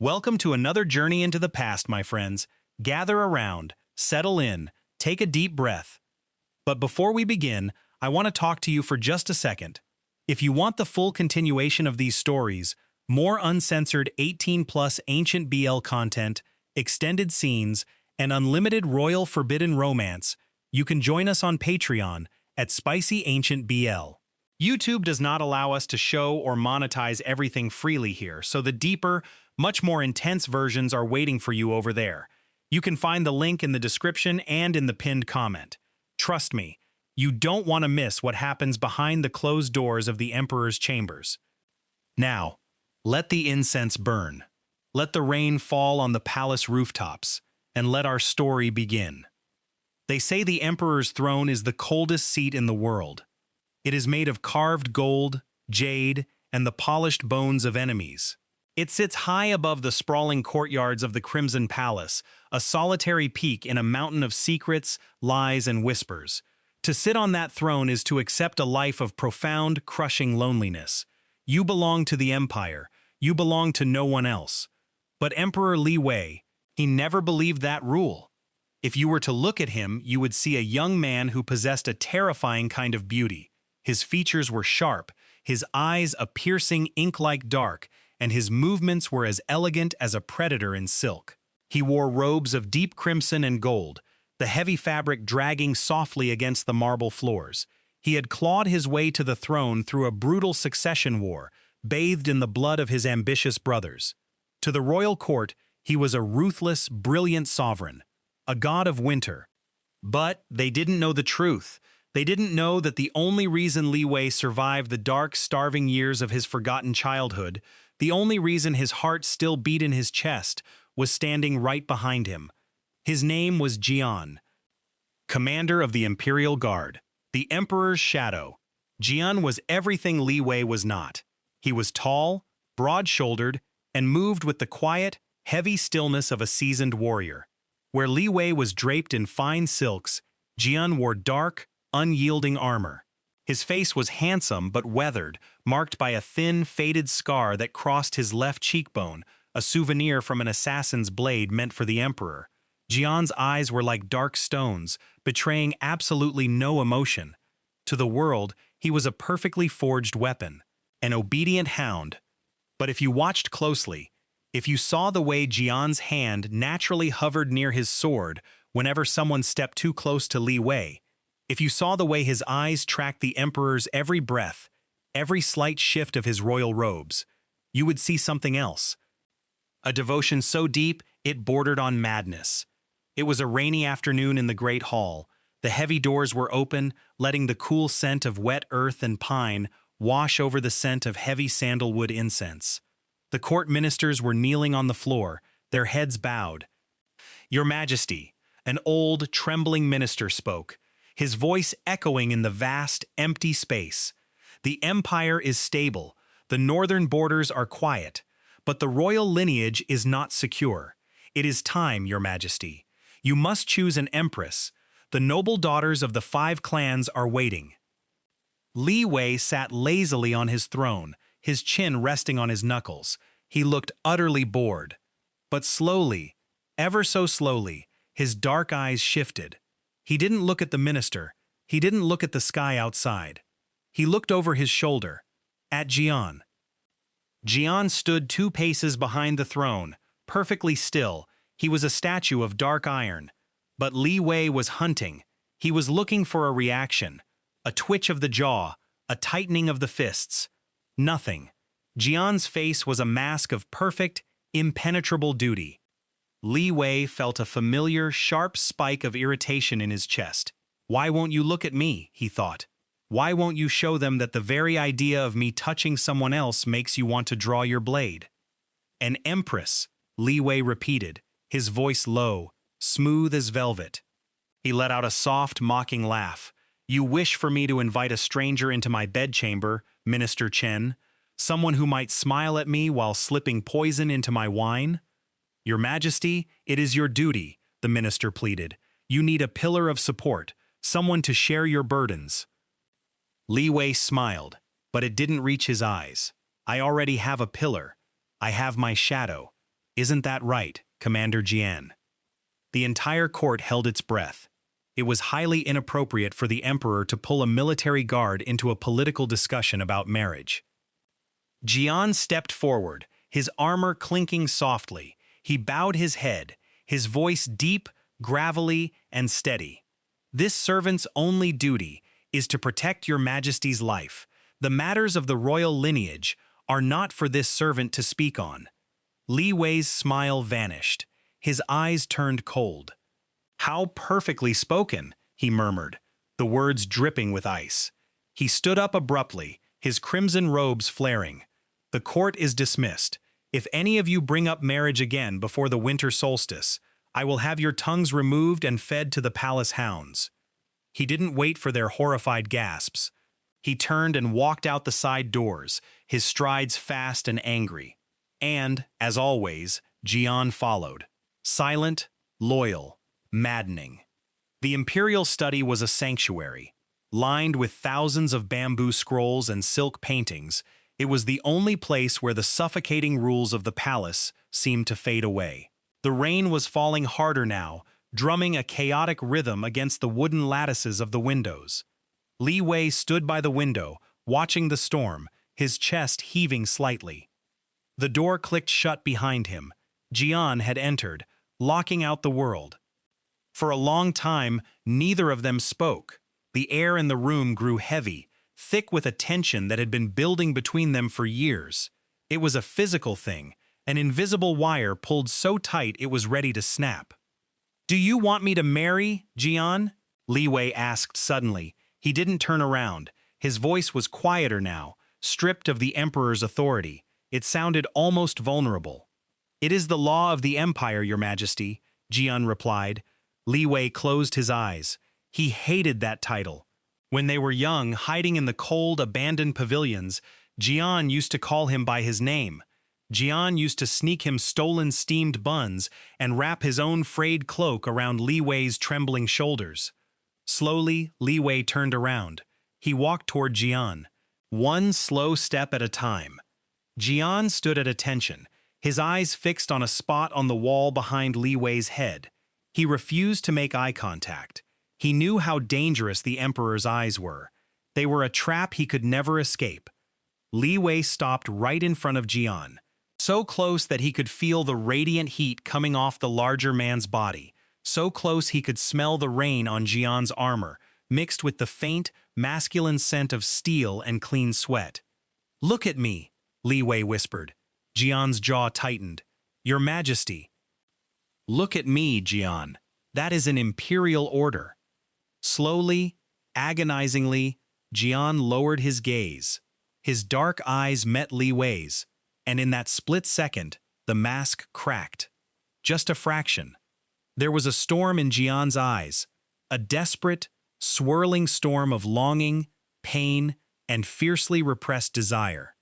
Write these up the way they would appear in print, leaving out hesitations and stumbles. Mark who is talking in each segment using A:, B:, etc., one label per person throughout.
A: Welcome to another journey into the past, my friends. Gather around, settle in, take a deep breath. But before we begin, I want to talk to you for just a second. If you want the full continuation of these stories, more uncensored 18+ ancient BL content, extended scenes, and unlimited royal forbidden romance, you can join us on Patreon at SpicyAncientBL. YouTube does not allow us to show or monetize everything freely here, so the deeper, much more intense versions are waiting for you over there. You can find the link in the description and in the pinned comment. Trust me, you don't want to miss what happens behind the closed doors of the Emperor's chambers. Now, let the incense burn. Let the rain fall on the palace rooftops, and let our story begin. They say the Emperor's throne is the coldest seat in the world. It is made of carved gold, jade, and the polished bones of enemies. It sits high above the sprawling courtyards of the Crimson Palace, a solitary peak in a mountain of secrets, lies, and whispers. To sit on that throne is to accept a life of profound, crushing loneliness. You belong to the Empire. You belong to no one else. But Emperor Li Wei, he never believed that rule. If you were to look at him, you would see a young man who possessed a terrifying kind of beauty. His features were sharp, his eyes a piercing ink-like dark, and his movements were as elegant as a predator in silk. He wore robes of deep crimson and gold, the heavy fabric dragging softly against the marble floors. He had clawed his way to the throne through a brutal succession war, bathed in the blood of his ambitious brothers. To the royal court, he was a ruthless, brilliant sovereign, a god of winter. But they didn't know the truth. They didn't know that the only reason Li Wei survived the dark, starving years of his forgotten childhood, the only reason his heart still beat in his chest, was standing right behind him. His name was Jian, commander of the Imperial Guard, the Emperor's shadow. Jian was everything Li Wei was not. He was tall, broad-shouldered, and moved with the quiet, heavy stillness of a seasoned warrior. Where Li Wei was draped in fine silks, Jian wore dark, unyielding armor. His face was handsome but weathered, marked by a thin, faded scar that crossed his left cheekbone, a souvenir from an assassin's blade meant for the Emperor. Jian's eyes were like dark stones, betraying absolutely no emotion. To the world, he was a perfectly forged weapon, an obedient hound. But if you watched closely, if you saw the way Jian's hand naturally hovered near his sword whenever someone stepped too close to Li Wei, if you saw the way his eyes tracked the Emperor's every breath, every slight shift of his royal robes, you would see something else. A devotion so deep it bordered on madness. It was a rainy afternoon in the Great Hall. The heavy doors were open, letting the cool scent of wet earth and pine wash over the scent of heavy sandalwood incense. The court ministers were kneeling on the floor, their heads bowed. "Your Majesty," an old, trembling minister spoke, his voice echoing in the vast, empty space. "The empire is stable, the northern borders are quiet, but the royal lineage is not secure. It is time, Your Majesty. You must choose an empress. The noble daughters of the 5 clans are waiting." Li Wei sat lazily on his throne, his chin resting on his knuckles. He looked utterly bored. But slowly, ever so slowly, his dark eyes shifted. He didn't look at the minister. He didn't look at the sky outside. He looked over his shoulder, at Jian. Jian stood 2 paces behind the throne, perfectly still. He was a statue of dark iron. But Li Wei was hunting. He was looking for a reaction, a twitch of the jaw, a tightening of the fists. Nothing. Jian's face was a mask of perfect, impenetrable duty. Li Wei felt a familiar, sharp spike of irritation in his chest. "Why won't you look at me?" he thought. "Why won't you show them that the very idea of me touching someone else makes you want to draw your blade?" "An empress," Li Wei repeated, his voice low, smooth as velvet. He let out a soft, mocking laugh. "You wish for me to invite a stranger into my bedchamber, Minister Chen? Someone who might smile at me while slipping poison into my wine?" "Your Majesty, it is your duty," the minister pleaded. "You need a pillar of support, someone to share your burdens." Li Wei smiled, but it didn't reach his eyes. "I already have a pillar. I have my shadow." Isn't that right, Commander Jian? The entire court held its breath. It was highly inappropriate for the emperor to pull a military guard into a political discussion about marriage. Jian stepped forward, his armor clinking softly. He bowed his head, his voice deep, gravelly, and steady. This servant's only duty is to protect your majesty's life. The matters of the royal lineage are not for this servant to speak on. Li Wei's smile vanished. His eyes turned cold. How perfectly spoken, he murmured, the words dripping with ice. He stood up abruptly, his crimson robes flaring. The court is dismissed. If any of you bring up marriage again before the winter solstice, I will have your tongues removed and fed to the palace hounds. He didn't wait for their horrified gasps. He turned and walked out the side doors, his strides fast and angry. And, as always, Jian followed. Silent, loyal, maddening. The imperial study was a sanctuary. Lined with thousands of bamboo scrolls and silk paintings, it was the only place where the suffocating rules of the palace seemed to fade away. The rain was falling harder now, drumming a chaotic rhythm against the wooden lattices of the windows. Li Wei stood by the window, watching the storm, his chest heaving slightly. The door clicked shut behind him. Jian had entered, locking out the world. For a long time, neither of them spoke. The air in the room grew heavy, thick with a tension that had been building between them for years. It was a physical thing, an invisible wire pulled so tight it was ready to snap. "Do you want me to marry, Jian?" Li Wei asked suddenly. He didn't turn around. His voice was quieter now, stripped of the emperor's authority. It sounded almost vulnerable. "It is the law of the empire, your majesty," Jian replied. Li Wei closed his eyes. He hated that title. When they were young, hiding in the cold, abandoned pavilions, Jian used to call him by his name. Jian used to sneak him stolen steamed buns and wrap his own frayed cloak around Li Wei's trembling shoulders. Slowly, Li Wei turned around. He walked toward Jian, one slow step at a time. Jian stood at attention, his eyes fixed on a spot on the wall behind Li Wei's head. He refused to make eye contact. He knew how dangerous the emperor's eyes were. They were a trap he could never escape. Li Wei stopped right in front of Jian, so close that he could feel the radiant heat coming off the larger man's body, so close he could smell the rain on Jian's armor, mixed with the faint, masculine scent of steel and clean sweat. "Look at me," Li Wei whispered. Jian's jaw tightened. "Your Majesty." "Look at me, Jian. That is an imperial order." Slowly, agonizingly, Jian lowered his gaze. His dark eyes met Li Wei's, and in that split second, the mask cracked. Just a fraction. There was a storm in Jian's eyes, a desperate, swirling storm of longing, pain, and fiercely repressed desire.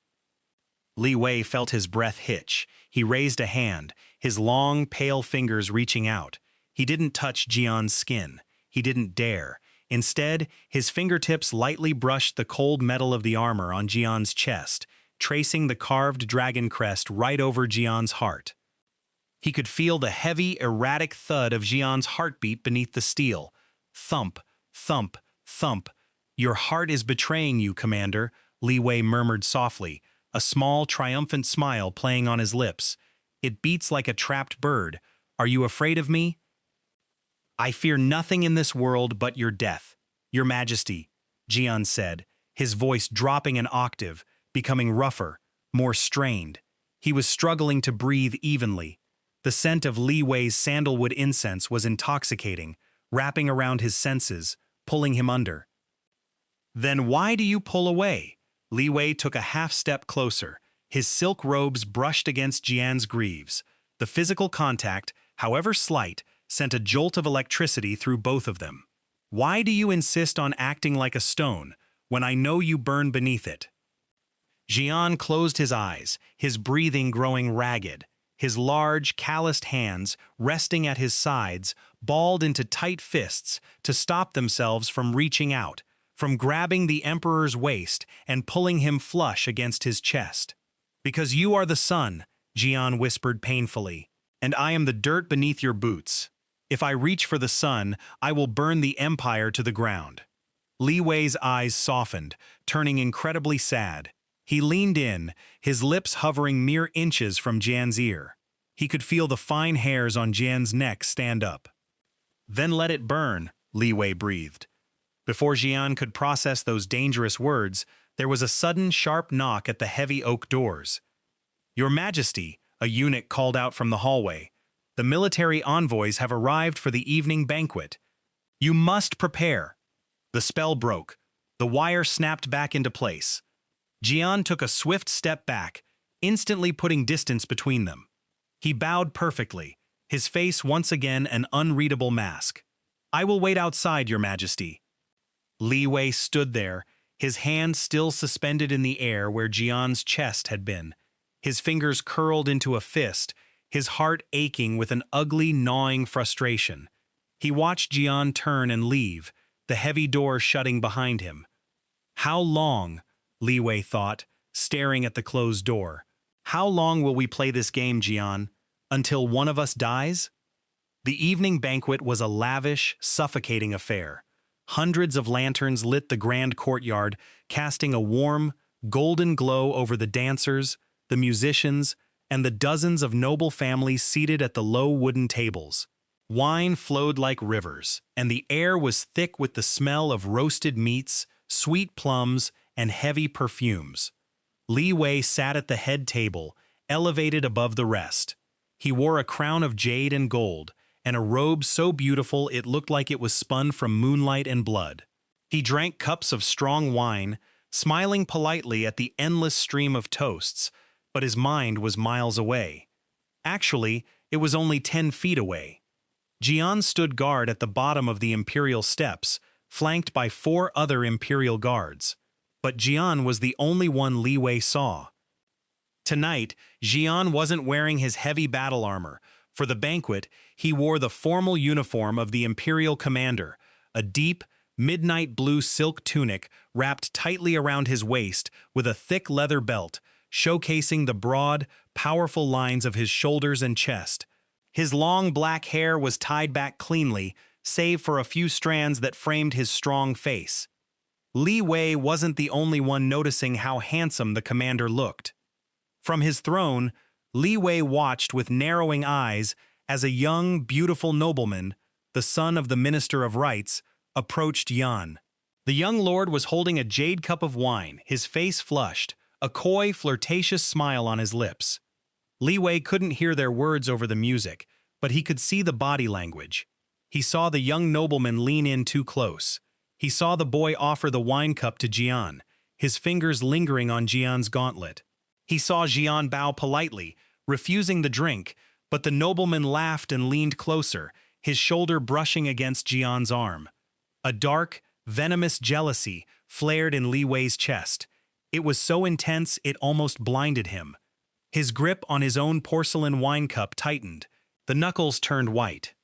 A: Li Wei felt his breath hitch. He raised a hand, his long, pale fingers reaching out. He didn't touch Jian's skin. He didn't dare. Instead, his fingertips lightly brushed the cold metal of the armor on Jian's chest, tracing the carved dragon crest right over Jian's heart. He could feel the heavy, erratic thud of Jian's heartbeat beneath the steel. Thump, thump, thump. "Your heart is betraying you, Commander," Li Wei murmured softly, a small, triumphant smile playing on his lips. "It beats like a trapped bird. Are you afraid of me?" "I fear nothing in this world but your death, Your Majesty," Jian said, his voice dropping an octave, becoming rougher, more strained. He was struggling to breathe evenly. The scent of Li Wei's sandalwood incense was intoxicating, wrapping around his senses, pulling him under. "Then why do you pull away?" Li Wei took a half-step closer. His silk robes brushed against Jian's greaves. The physical contact, however slight, sent a jolt of electricity through both of them. "Why do you insist on acting like a stone, when I know you burn beneath it?" Jian closed his eyes, his breathing growing ragged. His large, calloused hands, resting at his sides, balled into tight fists to stop themselves from reaching out, from grabbing the emperor's waist and pulling him flush against his chest. "Because you are the sun, Jian whispered painfully. "And I am the dirt beneath your boots. If I reach for the sun, I will burn the empire to the ground." Li Wei's eyes softened, turning incredibly sad. He leaned in, his lips hovering mere inches from Jian's ear. He could feel the fine hairs on Jian's neck stand up. "Then let it burn," Li Wei breathed. Before Jian could process those dangerous words, there was a sudden sharp knock at the heavy oak doors. "Your Majesty," a eunuch called out from the hallway, "the military envoys have arrived for the evening banquet. You must prepare." The spell broke. The wire snapped back into place. Jian took a swift step back, instantly putting distance between them. He bowed perfectly, his face once again an unreadable mask. "I will wait outside, Your Majesty." Li Wei stood there, his hand still suspended in the air where Jian's chest had been, his fingers curled into a fist, his heart aching with an ugly, gnawing frustration. He watched Jian turn and leave, the heavy door shutting behind him. "How long?" Li Wei thought, staring at the closed door. "How long will we play this game, Jian? Until one of us dies?" The evening banquet was a lavish, suffocating affair. Hundreds of lanterns lit the grand courtyard, casting a warm, golden glow over the dancers, the musicians, and the dozens of noble families seated at the low wooden tables. Wine flowed like rivers, and the air was thick with the smell of roasted meats, sweet plums, and heavy perfumes. Li Wei sat at the head table, elevated above the rest. He wore a crown of jade and gold, and a robe so beautiful it looked like it was spun from moonlight and blood. He drank cups of strong wine, smiling politely at the endless stream of toasts, but his mind was miles away. Actually, it was only 10 feet away. Jian stood guard at the bottom of the Imperial steps, flanked by 4 other Imperial Guards. But Jian was the only one Li Wei saw. Tonight, Jian wasn't wearing his heavy battle armor. For the banquet, he wore the formal uniform of the Imperial Commander, a deep, midnight blue silk tunic wrapped tightly around his waist with a thick leather belt, showcasing the broad, powerful lines of his shoulders and chest. His long black hair was tied back cleanly, save for a few strands that framed his strong face. Li Wei wasn't the only one noticing how handsome the commander looked. From his throne, Li Wei watched with narrowing eyes as a young, beautiful nobleman, the son of the Minister of Rights, approached Jian. The young lord was holding a jade cup of wine, his face flushed, a coy, flirtatious smile on his lips. Li Wei couldn't hear their words over the music, but he could see the body language. He saw the young nobleman lean in too close. He saw the boy offer the wine cup to Jian, his fingers lingering on Jian's gauntlet. He saw Jian bow politely, refusing the drink, but the nobleman laughed and leaned closer, his shoulder brushing against Jian's arm. A dark, venomous jealousy flared in Li Wei's chest. It was so intense it almost blinded him. His grip on his own porcelain wine cup tightened. The knuckles turned white.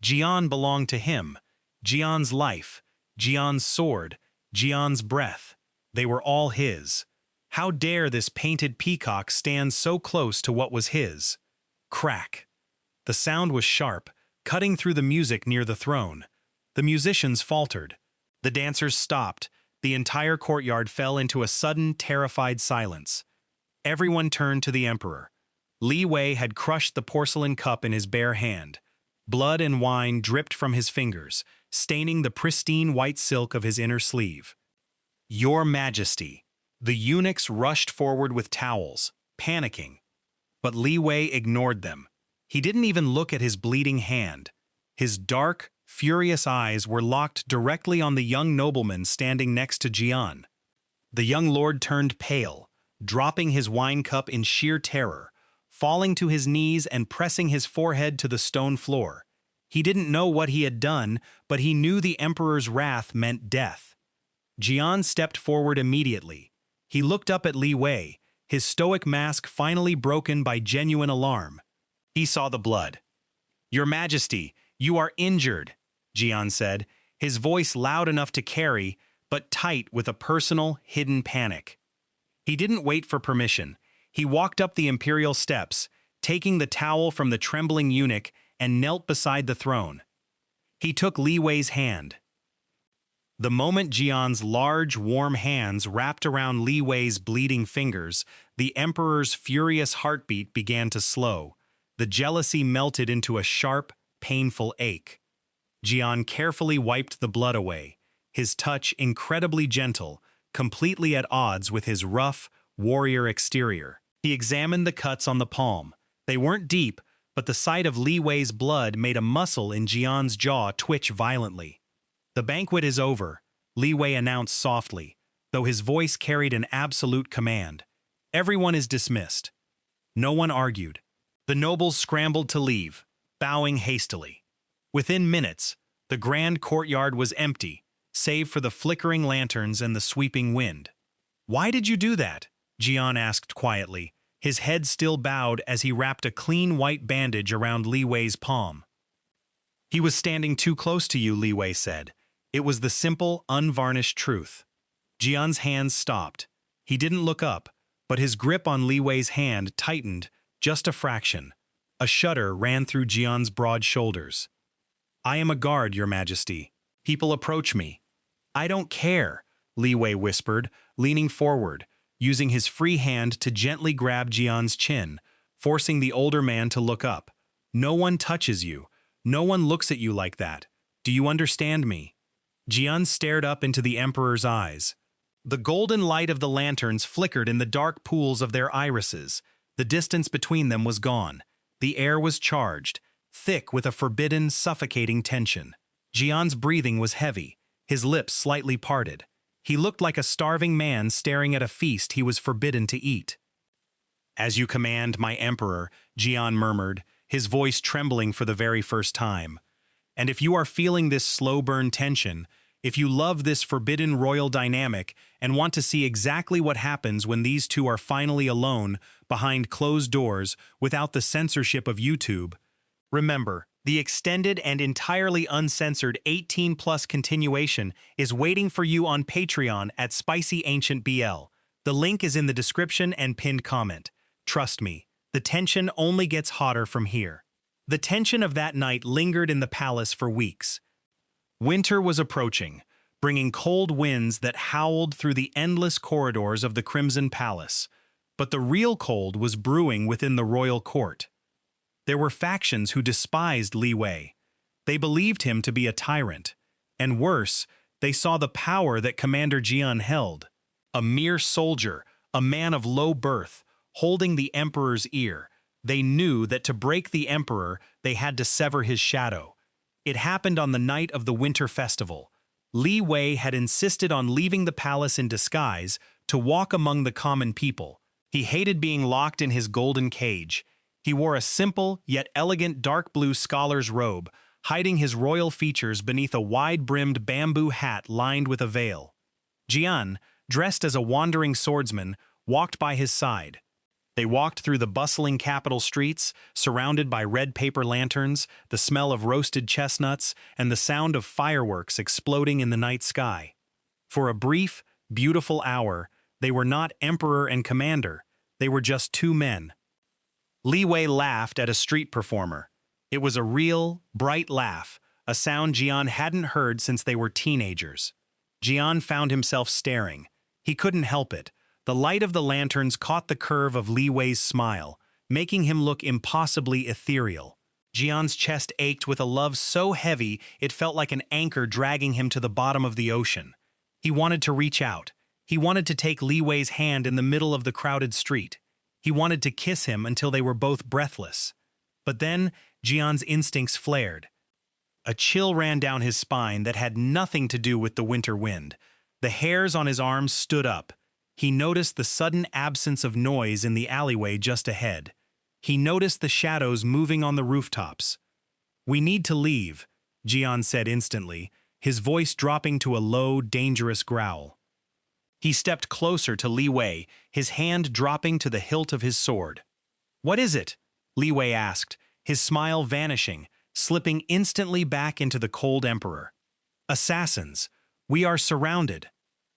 A: Jian belonged to him. Jian's life, Jian's sword, Jian's breath. They were all his. How dare this painted peacock stand so close to what was his? Crack. The sound was sharp, cutting through the music near the throne. The musicians faltered. The dancers stopped. The entire courtyard fell into a sudden, terrified silence. Everyone turned to the emperor. Li Wei had crushed the porcelain cup in his bare hand. Blood and wine dripped from his fingers, staining the pristine white silk of his inner sleeve. "Your Majesty." The eunuchs rushed forward with towels, panicking. But Li Wei ignored them. He didn't even look at his bleeding hand. His dark, furious eyes were locked directly on the young nobleman standing next to Jian. The young lord turned pale, dropping his wine cup in sheer terror, falling to his knees and pressing his forehead to the stone floor. He didn't know what he had done, but he knew the emperor's wrath meant death. Jian stepped forward immediately. He looked up at Li Wei, his stoic mask finally broken by genuine alarm. He saw the blood. "Your Majesty, you are injured," Jian said, his voice loud enough to carry, but tight with a personal, hidden panic. He didn't wait for permission. He walked up the imperial steps, taking the towel from the trembling eunuch and knelt beside the throne. He took Li Wei's hand. The moment Jian's large, warm hands wrapped around Li Wei's bleeding fingers, the emperor's furious heartbeat began to slow. The jealousy melted into a sharp, painful ache. Jian carefully wiped the blood away, his touch incredibly gentle, completely at odds with his rough, warrior exterior. He examined the cuts on the palm. They weren't deep, but the sight of Li Wei's blood made a muscle in Jian's jaw twitch violently. "The banquet is over," Li Wei announced softly, though his voice carried an absolute command. "Everyone is dismissed." No one argued. The nobles scrambled to leave, bowing hastily. Within minutes, the grand courtyard was empty, save for the flickering lanterns and the sweeping wind. "Why did you do that?" Jian asked quietly, his head still bowed as he wrapped a clean white bandage around Li Wei's palm. "He was standing too close to you," Li Wei said. It was the simple, unvarnished truth. Jian's hands stopped. He didn't look up, but his grip on Li Wei's hand tightened just a fraction. A shudder ran through Jian's broad shoulders. "I am a guard, Your Majesty. People approach me." "I don't care," Li Wei whispered, leaning forward, using his free hand to gently grab Jian's chin, forcing the older man to look up. "No one touches you. No one looks at you like that. Do you understand me?" Jian stared up into the emperor's eyes. The golden light of the lanterns flickered in the dark pools of their irises. The distance between them was gone. The air was charged, thick with a forbidden, suffocating tension. Jian's breathing was heavy, his lips slightly parted. He looked like a starving man staring at a feast he was forbidden to eat. "As you command, my emperor," Jian murmured, his voice trembling for the very first time. "And if you are feeling this slow-burn tension, if you love this forbidden royal dynamic and want to see exactly what happens when these two are finally alone, behind closed doors, without the censorship of YouTube, remember, the extended and entirely uncensored 18+ continuation is waiting for you on Patreon at SpicyAncientBL. The link is in the description and pinned comment. Trust me, the tension only gets hotter from here." The tension of that night lingered in the palace for weeks. Winter was approaching, bringing cold winds that howled through the endless corridors of the Crimson Palace. But the real cold was brewing within the royal court. There were factions who despised Li Wei. They believed him to be a tyrant. And worse, they saw the power that Commander Jian held. A mere soldier, a man of low birth, holding the emperor's ear. They knew that to break the emperor, they had to sever his shadow. It happened on the night of the winter festival. Li Wei had insisted on leaving the palace in disguise to walk among the common people. He hated being locked in his golden cage. He wore a simple yet elegant dark blue scholar's robe, hiding his royal features beneath a wide-brimmed bamboo hat lined with a veil. Jian, dressed as a wandering swordsman, walked by his side. They walked through the bustling capital streets, surrounded by red paper lanterns, the smell of roasted chestnuts, and the sound of fireworks exploding in the night sky. For a brief, beautiful hour, they were not emperor and commander, they were just two men. Li Wei laughed at a street performer. It was a real, bright laugh, a sound Jian hadn't heard since they were teenagers. Jian found himself staring. He couldn't help it. The light of the lanterns caught the curve of Li Wei's smile, making him look impossibly ethereal. Jian's chest ached with a love so heavy it felt like an anchor dragging him to the bottom of the ocean. He wanted to reach out. He wanted to take Li Wei's hand in the middle of the crowded street. He wanted to kiss him until they were both breathless. But then, Jian's instincts flared. A chill ran down his spine that had nothing to do with the winter wind. The hairs on his arms stood up. He noticed the sudden absence of noise in the alleyway just ahead. He noticed the shadows moving on the rooftops. "We need to leave," Jian said instantly, his voice dropping to a low, dangerous growl. He stepped closer to Li Wei, his hand dropping to the hilt of his sword. "What is it?" Li Wei asked, his smile vanishing, slipping instantly back into the cold emperor. "Assassins. We are surrounded."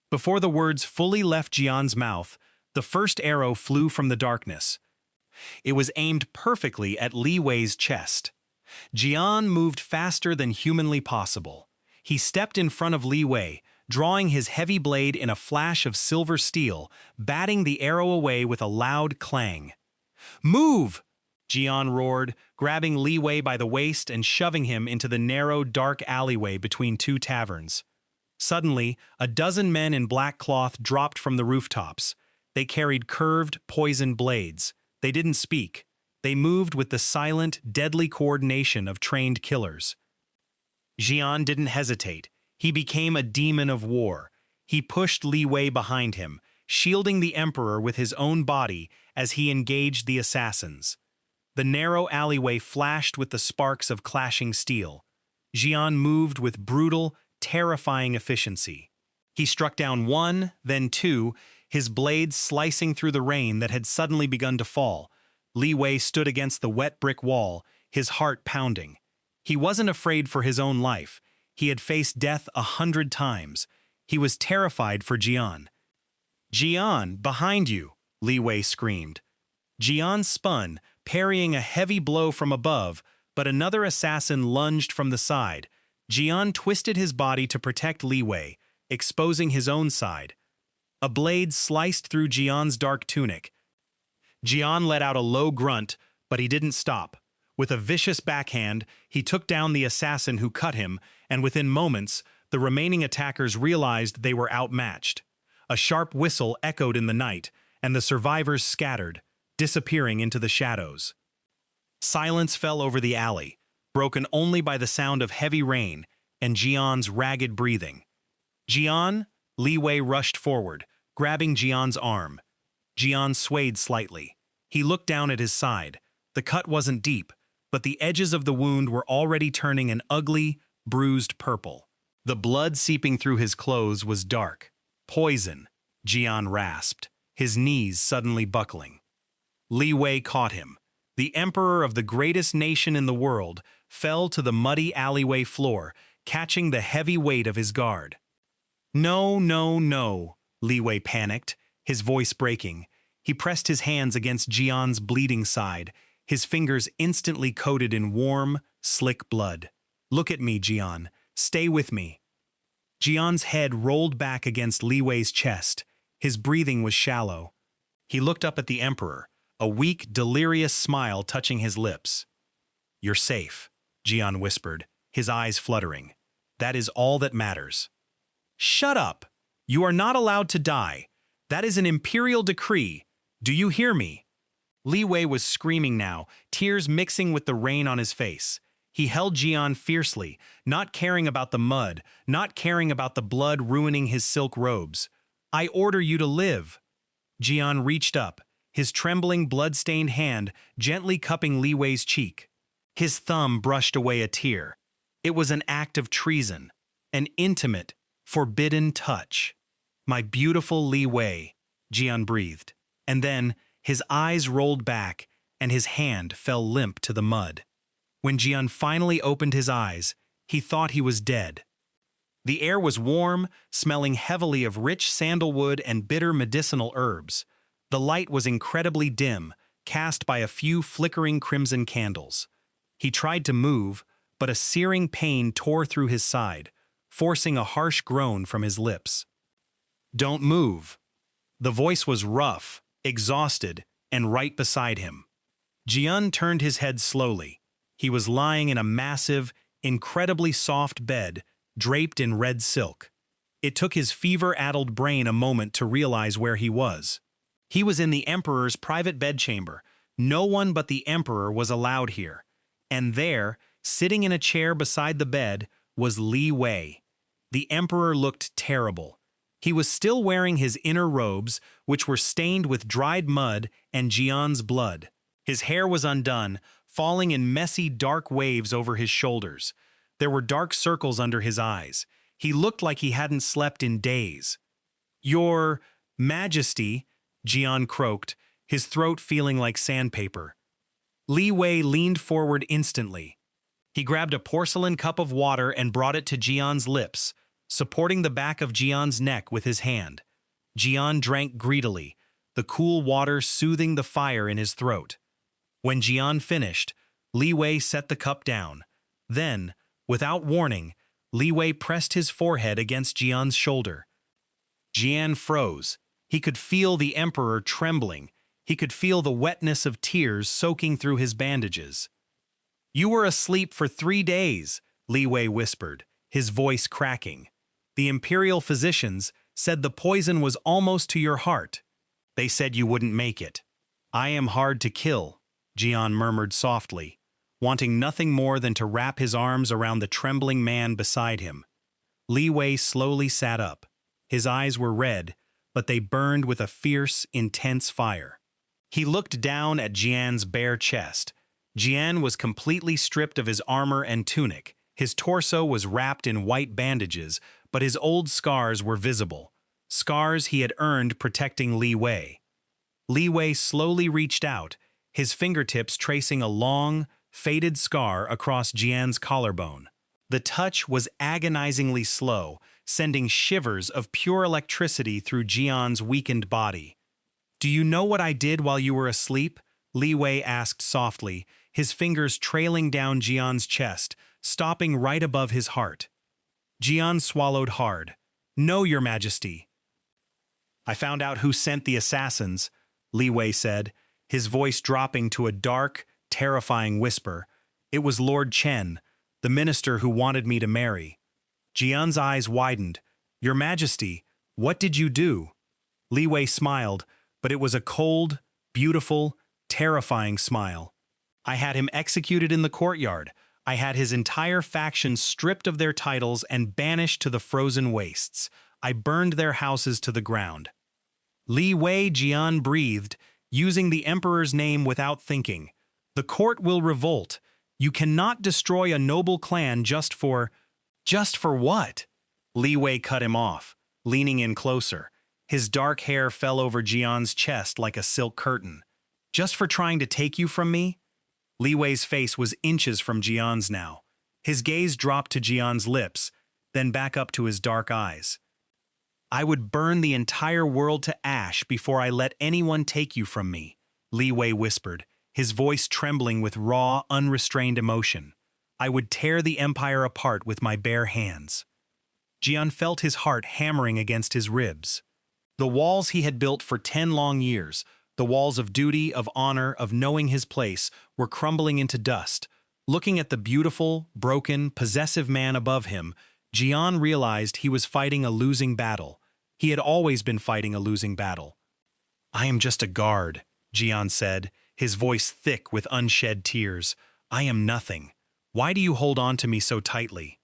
A: Before the words fully left Jian's mouth, the first arrow flew from the darkness. It was aimed perfectly at Li Wei's chest. Jian moved faster than humanly possible. He stepped in front of Li Wei, drawing his heavy blade in a flash of silver steel, batting the arrow away with a loud clang. "Move!" Jian roared, grabbing Li Wei by the waist and shoving him into the narrow, dark alleyway between two taverns. Suddenly, a dozen men in black cloth dropped from the rooftops. They carried curved, poisoned blades. They didn't speak. They moved with the silent, deadly coordination of trained killers. Jian didn't hesitate. He became a demon of war. He pushed Li Wei behind him, shielding the Emperor with his own body as he engaged the assassins. The narrow alleyway flashed with the sparks of clashing steel. Jian moved with brutal, terrifying efficiency. He struck down one, then two, his blades slicing through the rain that had suddenly begun to fall. Li Wei stood against the wet brick wall, his heart pounding. He wasn't afraid for his own life. He had faced death 100 times. He was terrified for Jian. "Jian, behind you!" Li Wei screamed. Jian spun, parrying a heavy blow from above, but another assassin lunged from the side. Jian twisted his body to protect Li Wei, exposing his own side. A blade sliced through Jian's dark tunic. Jian let out a low grunt, but he didn't stop. With a vicious backhand, he took down the assassin who cut him, and within moments, the remaining attackers realized they were outmatched. A sharp whistle echoed in the night, and the survivors scattered, disappearing into the shadows. Silence fell over the alley, broken only by the sound of heavy rain and Jian's ragged breathing. "Jian!" Li Wei rushed forward, grabbing Jian's arm. Jian swayed slightly. He looked down at his side. The cut wasn't deep, but the edges of the wound were already turning an ugly, bruised purple. The blood seeping through his clothes was dark. "Poison," Jian rasped, his knees suddenly buckling. Li Wei caught him. The emperor of the greatest nation in the world fell to the muddy alleyway floor, catching the heavy weight of his guard. "No, no, no," Li Wei panicked, his voice breaking. He pressed his hands against Jian's bleeding side, his fingers instantly coated in warm, slick blood. "Look at me, Jian. Stay with me." Jian's head rolled back against Li Wei's chest. His breathing was shallow. He looked up at the emperor, a weak, delirious smile touching his lips. "You're safe," Jian whispered, his eyes fluttering. "That is all that matters." "Shut up! You are not allowed to die. That is an imperial decree. Do you hear me?" Li Wei was screaming now, tears mixing with the rain on his face. He held Jian fiercely, not caring about the mud, not caring about the blood ruining his silk robes. "I order you to live." Jian reached up, his trembling, blood-stained hand gently cupping Li Wei's cheek. His thumb brushed away a tear. It was an act of treason, an intimate, forbidden touch. "My beautiful Li Wei," Jian breathed, and then his eyes rolled back and his hand fell limp to the mud. When Jian finally opened his eyes, he thought he was dead. The air was warm, smelling heavily of rich sandalwood and bitter medicinal herbs. The light was incredibly dim, cast by a few flickering crimson candles. He tried to move, but a searing pain tore through his side, forcing a harsh groan from his lips. "Don't move." The voice was rough, exhausted, and right beside him. Jian turned his head slowly. He was lying in a massive, incredibly soft bed, draped in red silk. It took his fever-addled brain a moment to realize where he was. He was in the Emperor's private bedchamber. No one but the Emperor was allowed here. And there, sitting in a chair beside the bed, was Li Wei. The Emperor looked terrible. He was still wearing his inner robes, which were stained with dried mud and Jian's blood. His hair was undone, falling in messy, dark waves over his shoulders. There were dark circles under his eyes. He looked like he hadn't slept in days. "Your Majesty," Jian croaked, his throat feeling like sandpaper. Li Wei leaned forward instantly. He grabbed a porcelain cup of water and brought it to Jian's lips, supporting the back of Jian's neck with his hand. Jian drank greedily, the cool water soothing the fire in his throat. When Jian finished, Li Wei set the cup down. Then, without warning, Li Wei pressed his forehead against Jian's shoulder. Jian froze. He could feel the emperor trembling. He could feel the wetness of tears soaking through his bandages. "You were asleep for 3 days," Li Wei whispered, his voice cracking. "The imperial physicians said the poison was almost to your heart. They said you wouldn't make it." "I am hard to kill," Jian murmured softly, wanting nothing more than to wrap his arms around the trembling man beside him. Li Wei slowly sat up. His eyes were red, but they burned with a fierce, intense fire. He looked down at Jian's bare chest. Jian was completely stripped of his armor and tunic. His torso was wrapped in white bandages, but his old scars were visible. Scars he had earned protecting Li Wei. Li Wei slowly reached out, his fingertips tracing a long, faded scar across Jian's collarbone. The touch was agonizingly slow, sending shivers of pure electricity through Jian's weakened body. "Do you know what I did while you were asleep?" Li Wei asked softly, his fingers trailing down Jian's chest, stopping right above his heart. Jian swallowed hard. "No, Your Majesty." "I found out who sent the assassins," Li Wei said, his voice dropping to a dark, terrifying whisper. "It was Lord Chen, the minister who wanted me to marry." Jian's eyes widened. "Your Majesty, what did you do?" Li Wei smiled, but it was a cold, beautiful, terrifying smile. "I had him executed in the courtyard. I had his entire faction stripped of their titles and banished to the frozen wastes. I burned their houses to the ground." "Li Wei," Jian breathed, using the emperor's name without thinking. "The court will revolt. You cannot destroy a noble clan just for..." "Just for what?" Li Wei cut him off, leaning in closer. His dark hair fell over Jian's chest like a silk curtain. "Just for trying to take you from me?" Li Wei's face was inches from Jian's now. His gaze dropped to Jian's lips, then back up to his dark eyes. "I would burn the entire world to ash before I let anyone take you from me," Li Wei whispered, his voice trembling with raw, unrestrained emotion. "I would tear the empire apart with my bare hands." Jian felt his heart hammering against his ribs. The walls he had built for 10 long years, the walls of duty, of honor, of knowing his place, were crumbling into dust. Looking at the beautiful, broken, possessive man above him, Jian realized he was fighting a losing battle. He had always been fighting a losing battle. "I am just a guard," Jian said, his voice thick with unshed tears. "I am nothing. Why do you hold on to me so tightly?"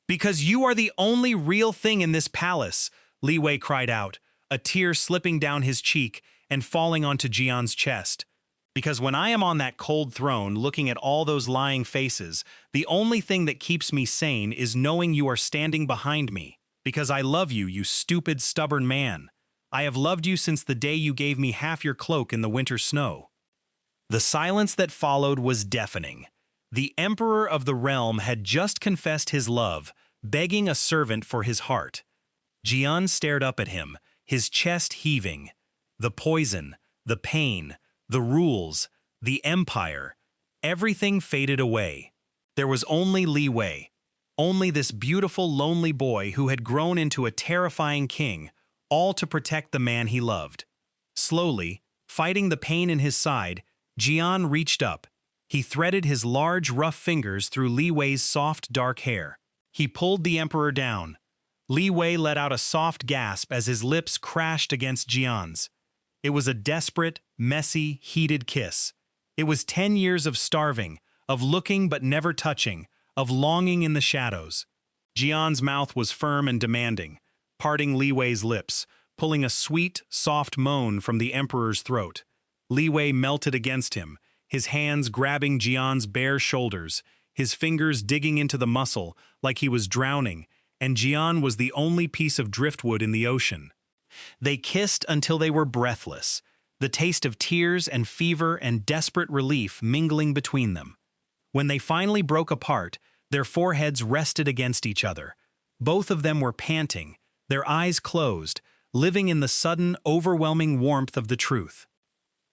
A: "Because you are the only real thing in this palace," Li Wei cried out, a tear slipping down his cheek and falling onto Jian's chest. "Because when I am on that cold throne looking at all those lying faces, the only thing that keeps me sane is knowing you are standing behind me. Because I love you, you stupid, stubborn man. I have loved you since the day you gave me half your cloak in the winter snow." The silence that followed was deafening. The emperor of the realm had just confessed his love, begging a servant for his heart. Jian stared up at him, his chest heaving. The poison, the pain, the rules, the empire, everything faded away. There was only Li Wei, only this beautiful, lonely boy who had grown into a terrifying king, all to protect the man he loved. Slowly, fighting the pain in his side, Jian reached up. He threaded his large, rough fingers through Li Wei's soft, dark hair. He pulled the emperor down. Li Wei let out a soft gasp as his lips crashed against Jian's. It was a desperate, messy, heated kiss. It was 10 years of starving, of looking but never touching, of longing in the shadows. Jian's mouth was firm and demanding, parting Li Wei's lips, pulling a sweet, soft moan from the emperor's throat. Li Wei melted against him, his hands grabbing Jian's bare shoulders, his fingers digging into the muscle like he was drowning, and Jian was the only piece of driftwood in the ocean. They kissed until they were breathless, the taste of tears and fever and desperate relief mingling between them. When they finally broke apart, their foreheads rested against each other. Both of them were panting, their eyes closed, living in the sudden, overwhelming warmth of the truth.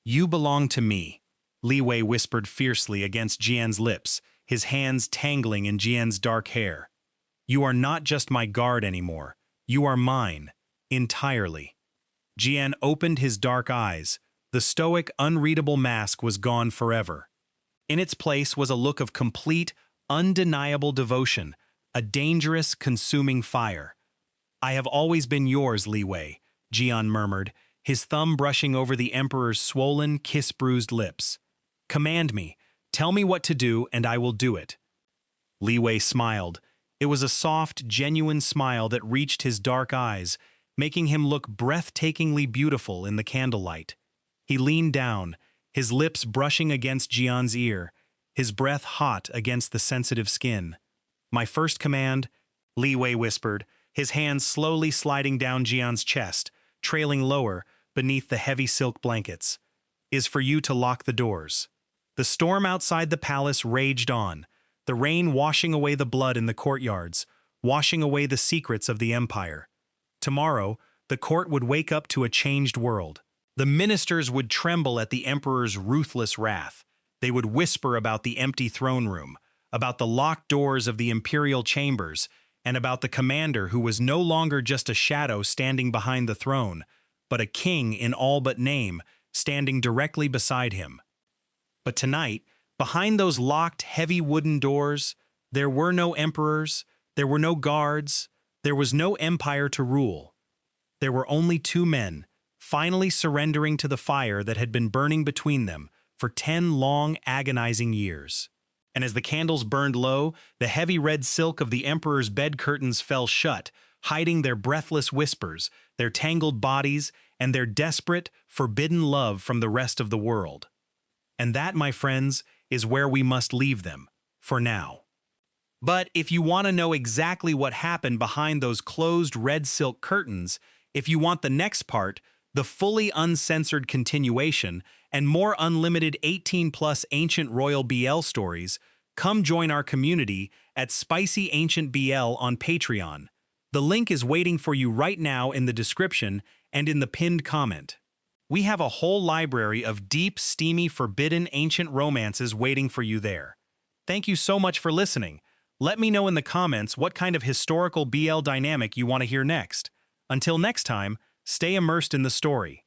A: "You belong to me," Li Wei whispered fiercely against Jian's lips, his hands tangling in Jian's dark hair. You are not just my guard anymore. You are mine, entirely. Jian opened his dark eyes. The stoic, unreadable mask was gone forever. In its place was a look of complete, undeniable devotion, a dangerous, consuming fire. I have always been yours, Li Wei, Jian murmured, his thumb brushing over the Emperor's swollen, kiss-bruised lips. Command me. Tell me what to do, and I will do it. Li Wei smiled. It was a soft, genuine smile that reached his dark eyes, making him look breathtakingly beautiful in the candlelight. He leaned down, his lips brushing against Jian's ear, his breath hot against the sensitive skin. My first command, Li Wei whispered, his hands slowly sliding down Jian's chest, trailing lower beneath the heavy silk blankets, is for you to lock the doors. The storm outside the palace raged on, the rain washing away the blood in the courtyards, washing away the secrets of the empire. Tomorrow, the court would wake up to a changed world. The ministers would tremble at the emperor's ruthless wrath. They would whisper about the empty throne room, about the locked doors of the imperial chambers, and about the commander who was no longer just a shadow standing behind the throne, but a king in all but name, standing directly beside him. But tonight, behind those locked, heavy wooden doors, there were no emperors, there were no guards, there was no empire to rule. There were only two men, finally surrendering to the fire that had been burning between them for 10 long, agonizing years. And as the candles burned low, the heavy red silk of the emperor's bed curtains fell shut, hiding their breathless whispers, their tangled bodies, and their desperate, forbidden love from the rest of the world. And that, my friends, is where we must leave them, for now. But if you want to know exactly what happened behind those closed red silk curtains, if you want the next part, the fully uncensored continuation, and more unlimited 18+ ancient royal BL stories, come join our community at SpicyAncientBL on Patreon. The link is waiting for you right now in the description and in the pinned comment. We have a whole library of deep, steamy, forbidden ancient romances waiting for you there. Thank you so much for listening. Let me know in the comments what kind of historical BL dynamic you want to hear next. Until next time, stay immersed in the story.